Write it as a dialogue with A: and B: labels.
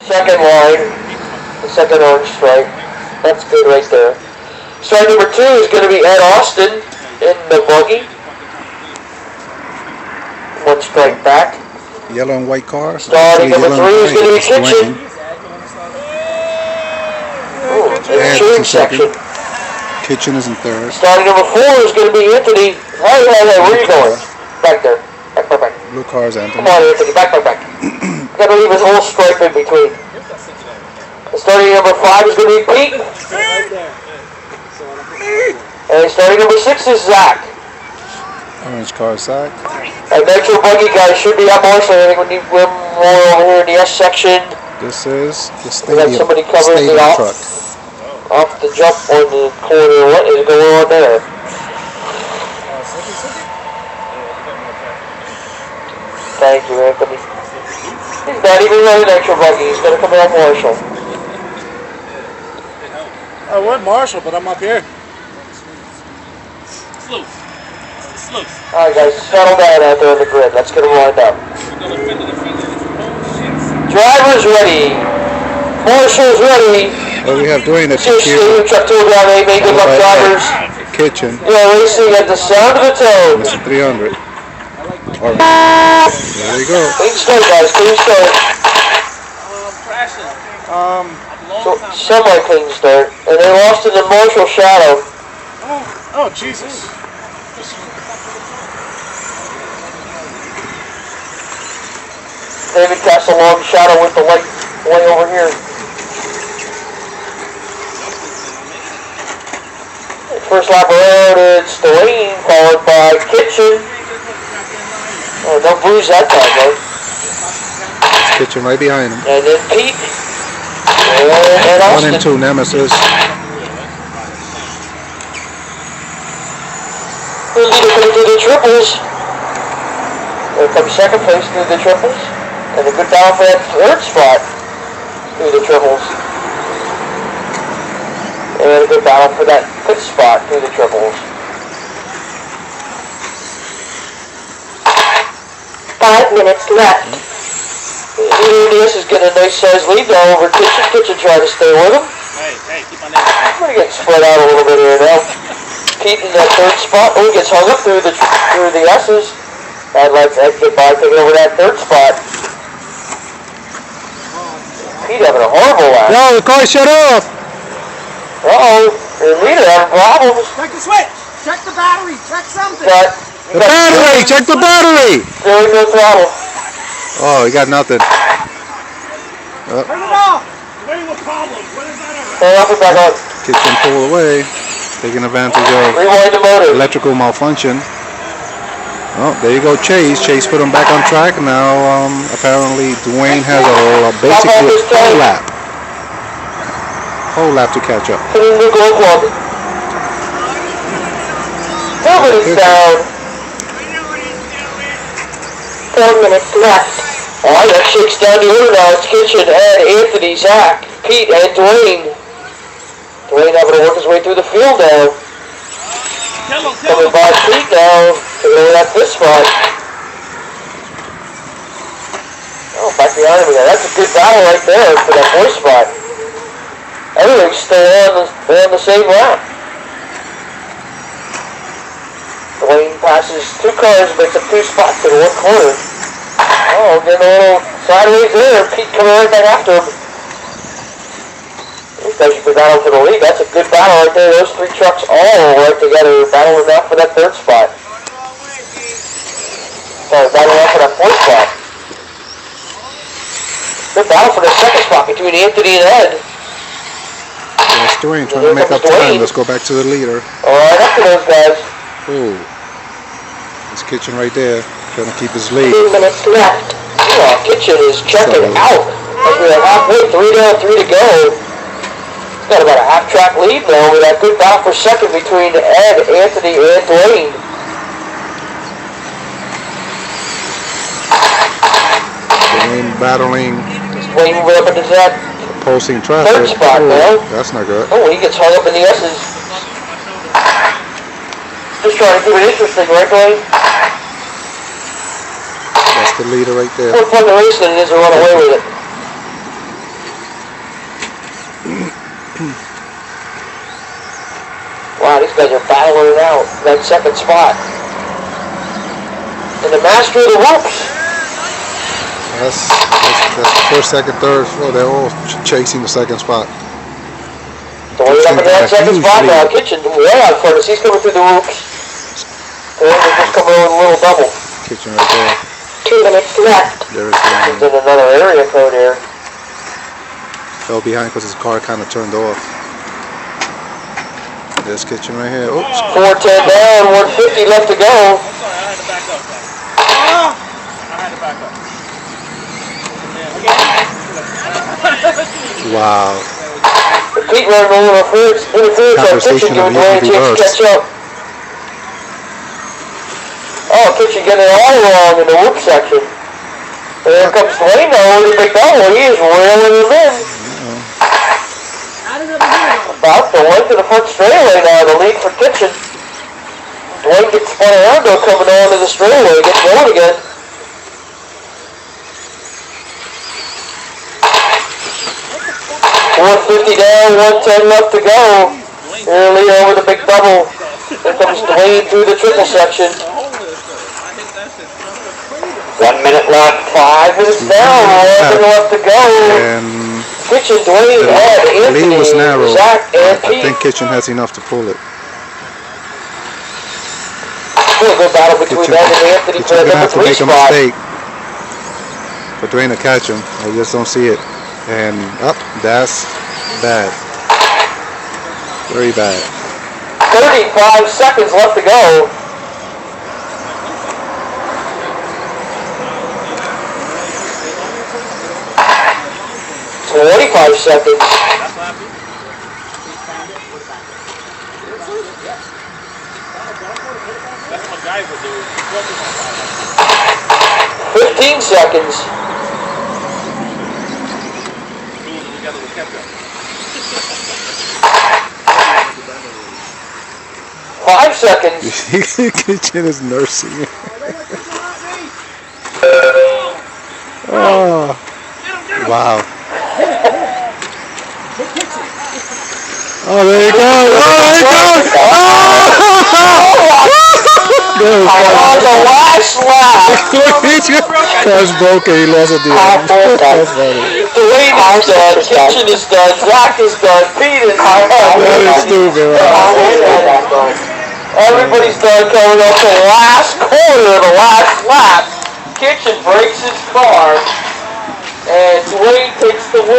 A: Second line, the second orange stripe. That's good right there. Strike number 2 is going to be Ed Austin in the buggy. One strike back.
B: Yellow and white car.
A: Starting number 3 is going to be Kitchen.
B: And
A: cheering section.
B: Kitchen is in third.
A: Starting number 4 is going to be Anthony. Hey, where are you going? Back there. Back.
B: Blue car is Anthony.
A: Come on, Anthony. Back. Got to leave his whole stripe in between. Starting number 5 is going to be Pete. And starting number 6 is Zach.
B: Orange car is Zach.
A: And Metro Buggy guys should be up also. I think we need more over here in the S section.
B: This is the
A: We got somebody covering the
B: truck.
A: Off the jump on the corner. What is going on there? Thank you, Anthony. He's not even running Metro Buggy. He's going to come out Marshall.
C: I went Marshall, but I'm up here.
A: Alright guys, settle down out there on the grid. Let's get them lined up. Drivers ready. Marshall's ready.
B: Well, we have Dwayne at
A: Just
B: the
A: truck tool drive, amen. Good luck, drivers.
B: Kitchen.
A: Yeah, racing at the sound of the tone.
B: Mr. 300. There you go.
A: Clean start, guys. Clean start. So, semi-clean start. And they lost in the Marshall shadow.
C: Oh, Jesus.
A: David casts a long shadow with the light way over here. First lap around, it's Dwayne, followed by Kitchen. Oh, no blues that time, though.
B: Kitchen right behind him.
A: And then Pete. And Austin.
B: 1 and 2, Nemesis.
A: Who's leader coming through the triples? There comes second place through the triples. And a good battle for that third spot through the triples. And a good battle for that fifth spot through the triples.
D: 5 minutes left.
A: This is getting a nice size lead now over Kitchen. Kitchen trying to stay with him.
C: Hey, keep on that.
A: I'm going to get spread out a little bit here now. Pete in that third spot. Oh, he gets hung up through the S's. I'd like to get by taking over that third spot. Pete having a horrible lap.
B: No, the car shut off.
A: Uh-oh, your leader having problems.
E: Check the switch. Check the battery. Check something.
B: The battery! Check the battery!
A: There no throttle.
B: Oh, he got nothing.
E: Turn it off.
C: Wait, what problem? What is that?
A: Turn off and back on.
B: Kitchen pulled away, taking advantage of
A: Rewind the motor.
B: electrical malfunction. Oh, there you go, Chase. Chase put him back on track. Now, apparently, Dwayne has basically a whole lap to catch up.
A: Put in the glow plug. Nobody's down.
D: 4 minutes left.
A: Alright, that shakes down the order now. It's Kitchen, Ed, Anthony, Zach, Pete, and Dwayne. Dwayne having to work his way through the field now. Coming by Pete now. Taking over that fifth spot. Oh, back behind him again. That's a good battle right there for that fourth spot. Everything's still on the same lap. Dwayne passes 2 cars, makes up 2 spots to the one corner. Oh, getting a little sideways there. Pete coming right back after him. These guys should be battling for the lead. That's a good battle right there. Those 3 trucks all right together, battling out for that third spot. Sorry, battling out for that fourth spot. Good battle for the second spot between Anthony and Ed.
B: That's Dwayne trying to make up time. Let's go back to the leader.
A: Alright, up to those guys.
B: Oh, it's Kitchen right there, trying to keep his lead.
D: 2 minutes left.
A: Oh, Kitchen is checking out. As we are halfway, 3 down, 3 to go. Got about a half-track lead now with that good battle for second between Ed, Anthony, and Dwayne.
B: Dwayne battling.
A: Dwayne moving up into that
B: Opposing traffic.
A: third spot now.
B: That's not good.
A: Oh, he gets hung up in the S's. Just trying to keep it interesting, right, Dwayne?
B: That's the leader right there.
A: More fun to race than it is to run away with it. Wow, these guys are battling it out that second spot. And the master of the whoops.
B: That's first, second, third, fourth. They're all chasing the second spot.
A: Dwayne up in that second spot now. Kitchen way out front as he's coming through the whoops. Dwayne is just coming over a little double.
B: Kitchen right there.
D: 2 minutes left.
B: There is
A: He's in another area code here.
B: fell behind because his car kind of turned off. This Kitchen right here. Oops.
A: 410 down, 150 left to go.
C: I'm sorry, I had to back up. I had to back up.
B: Wow.
A: Pete running a little interference on Kitchen, giving Dwayne a chance to catch up. Oh, Kitchen getting it all wrong in the whoop section. And here comes Dwayne now with a big double. He is railing him in. About the length of the front straightaway now, the lead for Kitchen. Dwayne gets spun around though, coming onto the straightaway, gets going again. $450 down, 110 left to go. Here lead over the big double. Here comes Dwayne through the triple section. 1 minute left, 5 minutes down, 11 left to go.
B: And
A: Kitchen, Dwayne, Ed,
B: the
A: Anthony,
B: lead was narrow.
A: Zach, and
B: I
A: Pete.
B: think Kitchen has enough to pull it.
A: Still a good battle between
B: Kitchen,
A: Ed and Anthony for
B: Kitchen's
A: the
B: gonna
A: number
B: have to
A: 3
B: make a
A: spot.
B: mistake for Dwayne to catch him. I just don't see it. And up, that's bad. Very bad.
A: 35 seconds left to go. $25 seconds.
C: That's what guys will do.
A: 15 seconds.
C: Together with ketchup.
A: 5 seconds.
B: Kitchen is nursing. Oh, wow. Oh, there you go. Oh, there you go. Oh!
A: On the last lap.
B: Car's broken. He lost at the end. That's funny.
A: Dwayne is done. Kitchen is done. Zach is done. Pete is done.
B: That is stupid, right?
A: Everybody's done coming up to the last corner of the last lap. Kitchen breaks his car. And Dwayne takes the win.